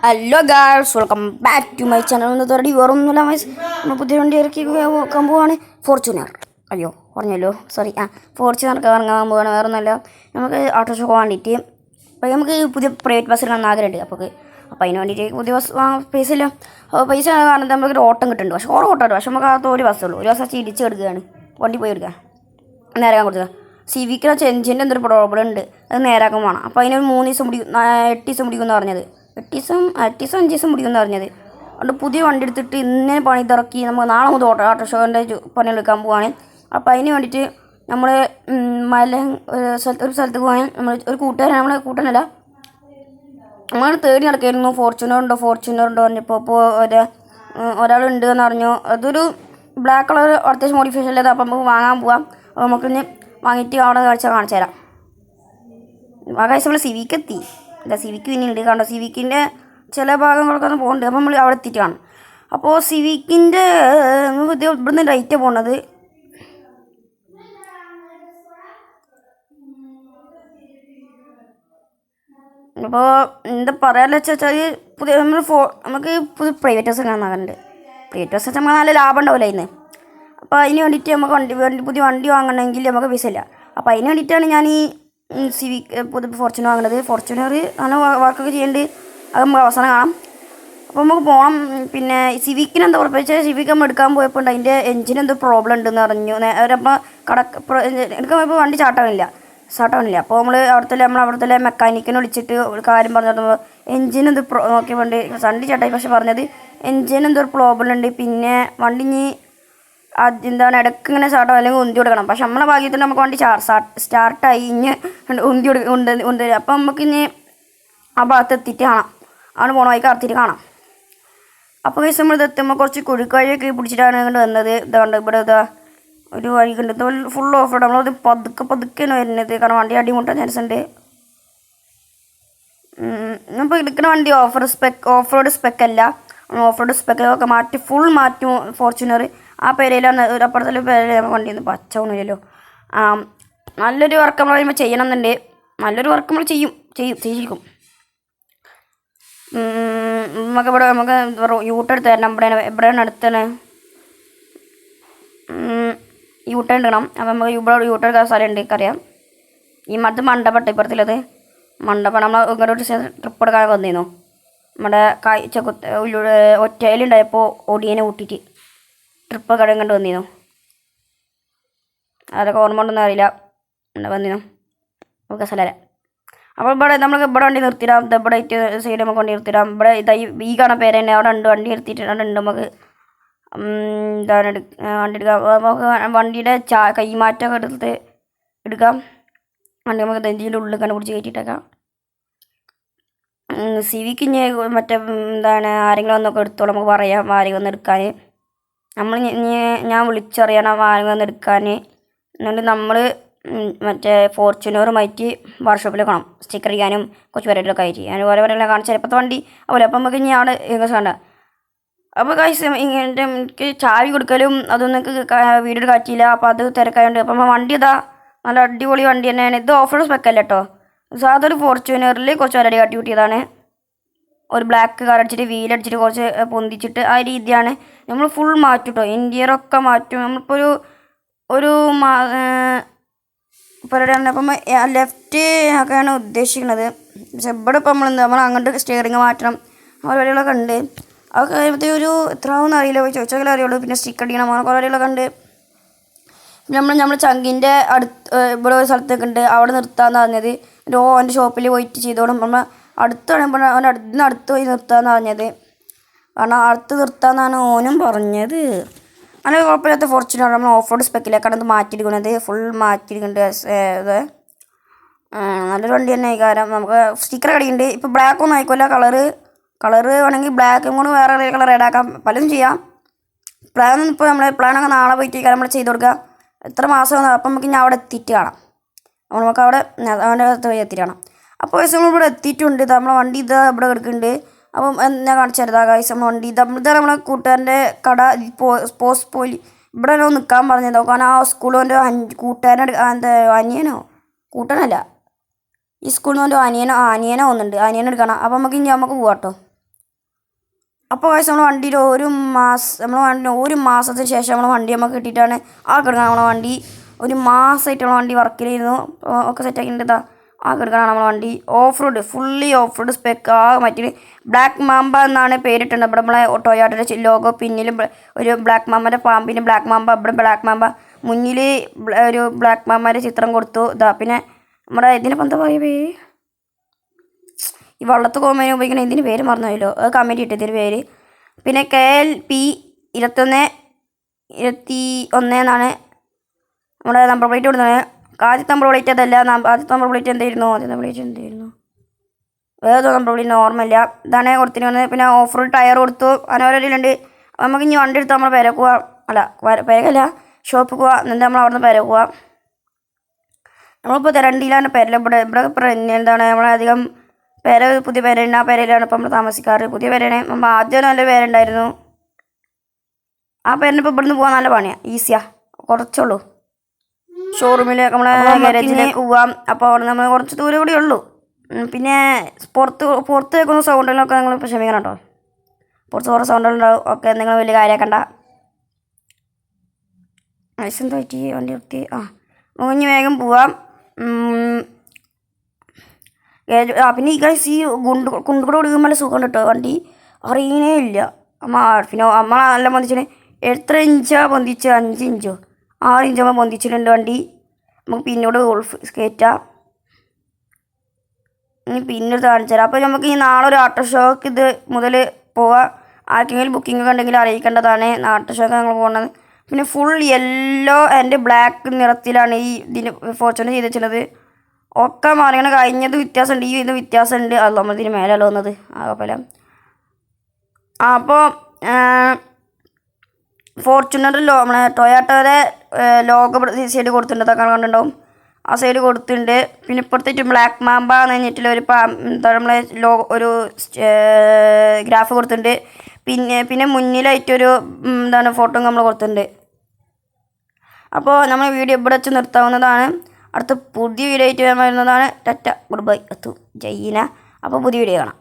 Hello guys, welcome back to my channel. ഇന്നത്തെ വേറൊന്നുമില്ല mice, നമ്മൾ പുതിയ വണ്ടി ഇറക്കി വെക്കാൻ പോവാണ്. ഫോർച്യൂണർ. അയ്യോ പറഞ്ഞല്ലോ, സോറി. ഫോർച്യൂണർ ഇറങ്ങാൻ പോവാണ്. വേറെ ഒന്നുമല്ല, നമുക്ക് ഓട്ടോഷോ പോകാൻ വേണ്ടിയിട്ട്. അപ്പോൾ നമുക്ക് പുതിയ പ്രൈവറ്റ് ബസ് ഇടാൻ ആഗ്രഹമുണ്ട്. അപ്പോൾ അതിന് വേണ്ടിയിട്ട് പുതിയ ബസ് വാങ്ങാൻ പൈസ ഇല്ല. അപ്പോൾ പൈസ കാരണം നമുക്കൊരു ഓട്ടം കിട്ടുന്നുണ്ട്. പക്ഷേ കുറേ ഓട്ടം ഉണ്ട്. പക്ഷേ നമുക്ക് അത് ഒരു ബസ്സുള്ളൂ. ഒരു ബസ് വെച്ച് ഇടിച്ച് എടുക്കുകയാണ്. വണ്ടി പോയി എടുക്കുക, നേരാക്കാൻ കൊടുക്കുക. സിവിക്കിന് വെച്ചാൽ എഞ്ചിൻ്റെ എന്തൊരു പ്രോബ്ലം ഉണ്ട്, അത് നേരാക്കാൻ വേണം. അപ്പോൾ അതിനൊരു 3 ദിവസം പിടിക്കും, 8 ദിവസം പിടിക്കുമെന്ന് പറഞ്ഞത്. 8 ദിവസം 5 ദിവസം പിടിക്കുമെന്ന് പറഞ്ഞത്. അതുകൊണ്ട് പുതിയ വണ്ടി എടുത്തിട്ട് ഇന്നേ പണി തിറക്കി നമുക്ക് നാളെ മുതൽ ഓട്ടോഷോൻ്റെ പണിയെടുക്കാൻ പോവുകയാണ്. അപ്പോൾ അതിന് വേണ്ടിയിട്ട് നമ്മൾ ഒരു സ്ഥലത്ത് പോകാൻ ഒരു കൂട്ടുകാരൻ, നമ്മളെ കൂട്ടാനല്ല, നമ്മൾ തേടി നടക്കായിരുന്നു. ഫോർച്യൂണർ ഉണ്ടോ പറഞ്ഞപ്പോൾ ഒരാളുണ്ട് എന്ന് പറഞ്ഞു. അതൊരു ബ്ലാക്ക് കളർ അത്യാവശ്യം മോഡിഫിക്കേഷൻ അല്ലാതെ. അപ്പോൾ നമുക്ക് വാങ്ങാൻ പോവാം. അപ്പോൾ നമുക്കിന്ന് വാങ്ങിയിട്ട് അവിടെ കാണിച്ചു തരാം. ആകാശം നമ്മൾ സിവിക്ക് എത്തി. സിവിക്ക് പിന്നെ ഉണ്ട് കണ്ടോ. സിവിക്കിൻ്റെ ചില ഭാഗങ്ങളൊക്കെ ഒന്ന് പോകുന്നുണ്ട്. അപ്പോൾ നമ്മൾ അവിടെ എത്തിയിട്ട് കാണും. അപ്പോൾ സിവിക്കിൻ്റെ ഇവിടുന്ന് റൈറ്റ് പോകുന്നത്. അപ്പോൾ എന്താ പറയാമെന്ന് വെച്ചാൽ പുതിയ നമുക്ക് പുതിയ പ്രൈവറ്റ് ബസ് കാണാറുണ്ട്. പ്രൈവറ്റ് ബസ് വെച്ചാൽ നമുക്ക് നല്ല ലാഭം ഉണ്ടാവില്ല ഇന്ന്. അപ്പോൾ അതിന് വേണ്ടിയിട്ട് നമുക്ക് പുതിയ വണ്ടി വാങ്ങണമെങ്കിൽ നമുക്ക് പൈസ ഇല്ല. അപ്പോൾ അതിന് വേണ്ടിയിട്ടാണ് ഞാൻ ഈ പുതിയ ഫോർച്യൂണർ വാങ്ങുന്നത്. ഫോർച്യൂണർ നല്ല വർക്കൊക്കെ ചെയ്യുന്നുണ്ട്. അത് നമുക്ക് അവസാനം കാണാം. അപ്പോൾ നമുക്ക് പോകണം. പിന്നെ സിവിക്കിന് എന്താ ഉറപ്പിച്ചാൽ സിവിക്ക് നമ്മൾ എടുക്കാൻ പോയപ്പോൾ ഉണ്ട് അതിൻ്റെ എഞ്ചിന് എന്തോ പ്രോബ്ലം ഉണ്ടെന്ന് പറഞ്ഞു. അപ്പോൾ എടുക്കാൻ പോയപ്പോൾ വണ്ടി സ്റ്റാർട്ടാവുന്നില്ല. അപ്പോൾ അവിടുത്തെ മെക്കാനിക്കിനെ വിളിച്ചിട്ട് ഒരു കാര്യം പറഞ്ഞു. എഞ്ചിന് എന്ത് നോക്കിയ വണ്ടി വണ്ടി ചാട്ടായി. പക്ഷെ പറഞ്ഞത് എഞ്ചിന് എന്തോ ഒരു പ്രോബ്ലം ഉണ്ട്. പിന്നെ വണ്ടി ഇനി എന്താണ് ഇടയ്ക്ക് ഇങ്ങനെ സ്റ്റാർട്ടാവും, അല്ലെങ്കിൽ ഉന്തി കൊടുക്കണം. പക്ഷെ നമ്മളെ ഭാഗ്യത്തിന് നമുക്ക് വണ്ടി സ്റ്റാർട്ടായി ഇനി ഉന്തി. അപ്പം നമുക്ക് ഇനി ആ ഭാഗത്ത് എത്തിയിട്ട് കാണാം. അവിടെ പോകണ വഴിക്ക് അർത്തിയിട്ട് കാണാം. അപ്പോൾ കേസ് നമ്മൾ ഇതെത്തുമ്പോൾ കുറച്ച് കുഴിക്കഴിയൊക്കെ പിടിച്ചിട്ടാണ് ഇങ്ങോട്ട് വന്നത്. ഇതാണ്ട് ഇവിടെ ഒരു വഴി ഉണ്ട്. Full off road. നമ്മളത് പതുക്കെയാണ് വരുന്നത്. കാരണം വണ്ടി അടിമുട്ടാൻ ചാൻസ് ഉണ്ട്. ഇപ്പോൾ എടുക്കുന്ന വണ്ടി ഓഫ് റോഡ് സ്പെക്കല്ല. ഓഫ് റോഡ് സ്പെക്കൊക്കെ ഫുൾ മാറ്റും ഫോർച്യൂണർ. ആ പേരയിലാണ് ഒരു അപ്പുറത്തുള്ള പേരയിൽ വണ്ടി ഒന്ന് പച്ചവണില്ലല്ലോ. നല്ലൊരു വർക്ക് നമ്മൾ കഴിയുമ്പോൾ ചെയ്യണം എന്നുണ്ട്. നല്ലൊരു വർക്ക് നമ്മൾ ചെയ്തിരിക്കും. നമുക്ക് യൂട്ടേൺ എടുത്ത് തരണം. എവിടെയാണ് അടുത്താണ് യൂട്ടേൺ എടുക്കണം. അപ്പം നമുക്ക് ഇവിടെ യൂട്ടേൺ എടുക്കാൻ സ്ഥലമുണ്ട്, എനിക്കറിയാം. ഈ മണ്ഡപം ഇപ്പുറത്തുള്ളത് മണ്ഡപം. നമ്മൾ ഇങ്ങനെ ഒരു ട്രിപ്പ് എടുക്കാൻ വന്നിരുന്നു. നമ്മുടെ ഒറ്റയിലുണ്ടായപ്പോൾ ഒടിയനെ കൂട്ടിയിട്ട് ട്രിപ്പ് കടം കണ്ട് വന്നിരുന്നു. അതൊക്കെ ഓർമ്മ ഉണ്ടെന്ന് അറിയില്ല. വന്നിരുന്നു നമുക്ക് സ്ഥലം. അപ്പോൾ നമ്മൾക്ക് ഇവിടെ വണ്ടി നിർത്തിടാം. ഇവിടെ സൈഡ് നമുക്ക് വണ്ടി നിർത്തിടാം. ഇവിടെ ഈ കാണാൻ പേര് തന്നെ അവിടെ ഉണ്ട്. വണ്ടി നിർത്തിയിട്ട് അവിടെ ഉണ്ട്. നമുക്ക് എന്താണ് വണ്ടി എടുക്കാം. നമുക്ക് വണ്ടിയുടെ കൈമാറ്റമൊക്കെ എടുക്കാം. വണ്ടി നമുക്ക് നെഞ്ചിൻ്റെ ഉള്ളിൽ കണ്ടുപിടിച്ച് കയറ്റിയിട്ടേക്കാം. സിവിക്ക് ഇനി മറ്റേ ആരെങ്കിലും വന്നൊക്കെ എടുത്തോളാം. നമുക്ക് പറയാം ആരെങ്കിലും വന്ന് എടുക്കാൻ. ഞാൻ വിളിച്ചറിയണം ആരെങ്കിലും വന്ന് എടുക്കാൻ. എന്നിട്ട് നമ്മൾ മറ്റേ ഫോർച്യൂണറുമായിട്ട് വർക്ക്ഷോപ്പിൽ കാണാം. സ്റ്റിക്കർ ചെയ്യാനും കുറച്ച് പരിപാടികളൊക്കെ ആയിട്ട് ഞാൻ ഓരോ പരിപാടികളെ കാണിച്ചാൽ ഇപ്പോഴത്തെ വണ്ടി അതുപോലെ. അപ്പോൾ നമുക്ക് ഇനി അവിടെ കണ്ട. അപ്പോൾ കാശ് എനിക്ക് ചാവി കൊടുക്കലും അതൊന്നും വീഡിയോ കാറ്റിയില്ല. അപ്പോൾ അത് തിരക്കായുണ്ട്. അപ്പം വണ്ടി നല്ല അടിപൊളി വണ്ടി തന്നെയാണ്. ഇത് ഓഫ് റോഡ് സ്പെക്കല്ല കേട്ടോ. സാധാരണ ഫോർച്യൂണറിൽ കുറച്ച് പരിപാടി കാട്ടി കൂട്ടിയതാണ്. ഒരു ബ്ലാക്ക് കളർ അടിച്ചിട്ട് വീലടിച്ചിട്ട് കുറച്ച് പൊന്തിച്ചിട്ട് ആ രീതിയാണ്. നമ്മൾ ഫുൾ മാറ്റും കേട്ടോ. ഇൻറ്റീരിയറൊക്കെ മാറ്റും. നമ്മളിപ്പോൾ ഒരു പരിപാടിയാണ്. അപ്പം ലെഫ്റ്റ് ഒക്കെയാണ് ഉദ്ദേശിക്കുന്നത്. പക്ഷെ ഇവിടെ ഇപ്പം നമ്മൾ അങ്ങോട്ട് സ്റ്റിയറിങ് മാറ്റണം. ആ പരിപാടികളൊക്കെ ഉണ്ട്. അതൊക്കെ കഴിയുമ്പോഴത്തേ ഒരു എത്രയാവുമെന്ന് അറിയില്ല. ചോദിച്ചാൽ അറിയുള്ളൂ. പിന്നെ സ്റ്റിക്കർ അടിക്കണം. അങ്ങനെ കുറേ പരിപാടികളൊക്കെ ഉണ്ട്. നമ്മൾ ചങ്കിൻ്റെ ഇവിടെ ഒരു സ്ഥലത്തൊക്കെ ഉണ്ട്. അവിടെ നിർത്താമെന്ന് പറഞ്ഞത്. എൻ്റെ ഷോപ്പിൽ പോയിട്ട് ചെയ്തോളും. നമ്മൾ അടുത്ത് പോയി നിർത്താമെന്ന് പറഞ്ഞത്. കാരണം അടുത്ത് നിർത്താമെന്നാണ് ഓനും പറഞ്ഞത്. അങ്ങനെ കുഴപ്പമില്ലാത്ത ഫോർച്യൂണർ നമ്മൾ ഓഫ് റോഡ് സ്പെക്കിലേക്കാണ് ഇത് മാറ്റിയിരിക്കുന്നത്. ഫുൾ മാറ്റിയിരിക്കുന്നുണ്ട്. ഇത് നല്ലൊരു വണ്ടി തന്നെ. കാരണം നമുക്ക് സ്റ്റിക്കർ കടിയുണ്ട്. ഇപ്പോൾ ബ്ലാക്ക് ഒന്നും ആയിക്കോല്ല. കളറ് വേണമെങ്കിൽ ബ്ലാക്കും കൂടെ വേറെ കളർ റെഡാക്കാം. പലതും ചെയ്യാം. പ്ലാനൊന്നും ഇപ്പോൾ പ്ലാനൊക്കെ നാളെ പോയിട്ട് നമ്മൾ ചെയ്ത് കൊടുക്കുക. എത്ര മാസം അപ്പം നമുക്ക് ഇനി അവിടെ എത്തിയിട്ട് കാണാം. അപ്പോൾ നമുക്ക് അവൻ്റെ പോയി എത്തിയിട്ട് കാണാം. അപ്പോൾ നമ്മൾ ഇവിടെ എത്തിയിട്ടുണ്ട്. നമ്മളെ വണ്ടി ഇവിടെ കിടക്കുന്നുണ്ട്. അപ്പം ഞാൻ കാണിച്ചു തരുതാ ഗൈസ്. നമ്മൾ വണ്ടി നമ്മളെ കൂട്ടുകാരൻ്റെ കട പോസ്റ്റ് പോയി ഇവിടെ നിൽക്കാൻ പറഞ്ഞത്. കാരണം ആ സ്കൂളിൻ്റെ കൂട്ടുകാരൻ അനിയനോ കൂട്ടനല്ല ഈ സ്കൂളിൽ നിന്ന് അനിയനോ ഒന്നുണ്ട്. അനിയനെ എടുക്കണം. അപ്പം നമുക്ക് പോവാം കേട്ടോ. അപ്പോൾ കഴിച്ച് നമ്മൾ വണ്ടിയിൽ ഒരു മാസത്തിന് ശേഷം നമ്മൾ വണ്ടി നമുക്ക് കിട്ടിയിട്ടാണ് കിടക്കണം. നമ്മളെ വണ്ടി ഒരു മാസമായിട്ട് നമ്മളെ വണ്ടി വർക്കിലായിരുന്നു, ഒക്കെ സെറ്റാക്കിയിട്ട് കിടക്കണം നമ്മളെ വണ്ടി. ഫുള്ളി ഓഫ് റോഡ് സ്പെക്ക് മറ്റൊരു ബ്ലാക്ക് മാമ്പ എന്നാണ് പേരിട്ടുണ്ട്. ഇവിടെ നമ്മളെ ടൊയോട്ടയുടെ ലോഗോ, പിന്നിൽ ഒരു ബ്ലാക്ക് മാമ്പൻ്റെ പാമ്പിന് ബ്ലാക്ക് മാമ്പ, ഇവിടെ ബ്ലാക്ക് മാമ്പ, മുന്നിൽ ഒരു ബ്ലാക്ക് മാമ്പൻ്റെ ചിത്രം കൊടുത്തു. പിന്നെ നമ്മുടെ ഇതിനിപ്പോൾ എന്താ പറയുക, ഈ വള്ളത്ത് കോമേനെ ഉപയോഗിക്കുന്ന ഇതിന് പേര് മറന്നുപോയല്ലോ, അത് കമൻറ്റ് ഇട്ട് ഇതിന് പേര്. പിന്നെ KLP 2121 എന്നാണ് നമ്മുടെ നമ്പർ പ്ലേറ്റ് കൊടുക്കുന്നത്. ആദ്യത്തെ നമ്പർ പ്ലേറ്റ് അതല്ല, ആദ്യത്തെ നമ്പർ പ്ലേറ്റ് എന്തായിരുന്നു, വേറെ നമ്പർ പ്ലേറ്റ് ഓർമ്മയില്ല. ഇതാണ് കൊടുത്തിരിക്കുന്നത്. പിന്നെ ഓഫ് റോഡ് ടയർ കൊടുത്തു, അനോരയിലുണ്ട്. നമുക്ക് ഇനി വണ്ടി എടുത്ത് നമ്മൾ പേരക്ക് പോവാം, പേരക്കല്ല ഷോപ്പിൽ പോവാം, എന്നിട്ട് നമ്മൾ അവിടെ നിന്ന് പേരക്ക് പോവാം. നമ്മളിപ്പോൾ തരണ്ടിയിലാണ് ഇവിടെ എന്താണ് നമ്മളധികം പുതിയ പേരുണ്ട്, ആ പേരയിലാണ് ഇപ്പോൾ നമ്മൾ താമസിക്കാറ്. പുതിയ പേരാണ്. നമ്മൾ ആദ്യം നല്ല പേരുണ്ടായിരുന്നു, ആ പേരിന് ഇപ്പോൾ ഇവിടുന്ന് പോകാൻ നല്ല പണിയാണ്, ഈസിയാണ്, കുറച്ചുള്ളൂ. ഷോറൂമിലേക്ക് നമ്മളെ ഗാരേജിലേക്ക് പോവാം. അപ്പോൾ അവിടെ നമ്മൾ കുറച്ച് ദൂരം കൂടി ഉള്ളൂ. പിന്നെ പുറത്ത് കേൾക്കുന്ന സൗണ്ടുകളൊക്കെ നിങ്ങൾ ഇപ്പോൾ ക്ഷമിക്കണം കേട്ടോ, പുറത്ത് കുറേ സൗണ്ടുകളുണ്ടാവും. ഒക്കെ നിങ്ങൾ വലിയ കാര്യമാക്കണ്ട. എന്താ പറ്റി വണ്ടി നിർത്തി? ഇനി വേഗം പോവാം. പിന്നെ ഈ ഗൈസ് ഈ കുണ്ടുകൂടെ ഒടുക്കുമ്പോൾ സുഖം കേട്ടോ, വണ്ടി അറിയണേ ഇല്ല. പിന്നെ നമ്മൾ നല്ല പൊന്തിച്ചിട്ട് എത്ര ഇഞ്ചാണ് പൊന്തിച്ച്, 5 ഇഞ്ചോ 6 ഇഞ്ചോ പൊന്തിച്ചിട്ടുണ്ട് വണ്ടി. നമുക്ക് പിന്നോട് ഗോൾഫ് കയറ്റാം. ഇനി പിന്നീട് കാണിച്ചു തരാം. അപ്പോൾ നമുക്ക് ഈ നാളെ ഒരു ആട്ടോ ഷോക്ക് ഇത് മുതൽ പോവാം. ആർക്കെങ്കിലും ബുക്കിംഗ് ഒക്കെ ഉണ്ടെങ്കിൽ അറിയിക്കേണ്ടതാണ്. ആട്ടോ ഷോക്ക് ഞങ്ങൾ പോകുന്നത്. പിന്നെ ഫുൾ യെല്ലോ ആൻഡ് ബ്ലാക്ക് നിറത്തിലാണ് ഈ ഇതിന് ഫോർച്യൂണർ ചെയ്ത് വെച്ചിട്ടുള്ളത്. ഒക്കെ മാറിയാണ്, കഴിഞ്ഞത് വ്യത്യാസമുണ്ട്, ഈ ഇത് വ്യത്യാസമുണ്ട്. അത് നമ്മൾ ഇതിന് മേലല്ലോ വന്നത് ആകപ്പല. അപ്പോൾ ഫോർച്യൂണറിലോ നമ്മളെ ടൊയോട്ടയുടെ ലോഗോ സൈഡ് കൊടുത്തിട്ടുണ്ട്, അതൊക്കെ കണ്ടിട്ടുണ്ടാവും. ആ സൈഡ് കൊടുത്തിട്ടുണ്ട്. പിന്നെ ഇപ്പുറത്തേക്ക് ബ്ലാക്ക് മാമ്പ എന്ന് കഴിഞ്ഞിട്ടുള്ള എന്താ നമ്മളെ ഒരു ഗ്രാഫ് കൊടുത്തിട്ടുണ്ട്. പിന്നെ മുന്നിലായിട്ടൊരു എന്താണ് ഫോട്ടോ നമ്മൾ കൊടുത്തിട്ടുണ്ട്. അപ്പോൾ നമ്മൾ വീഡിയോ ഇവിടെ വെച്ച് നിർത്താവുന്നതാണ്. അടുത്ത പുതിയ വീഡിയോ ആയിട്ട് വരുന്നതാണ്. ടാറ്റ, ഗുഡ് ബൈ, ജയ്ന. അപ്പോൾ പുതിയ വീഡിയോ കാണാം.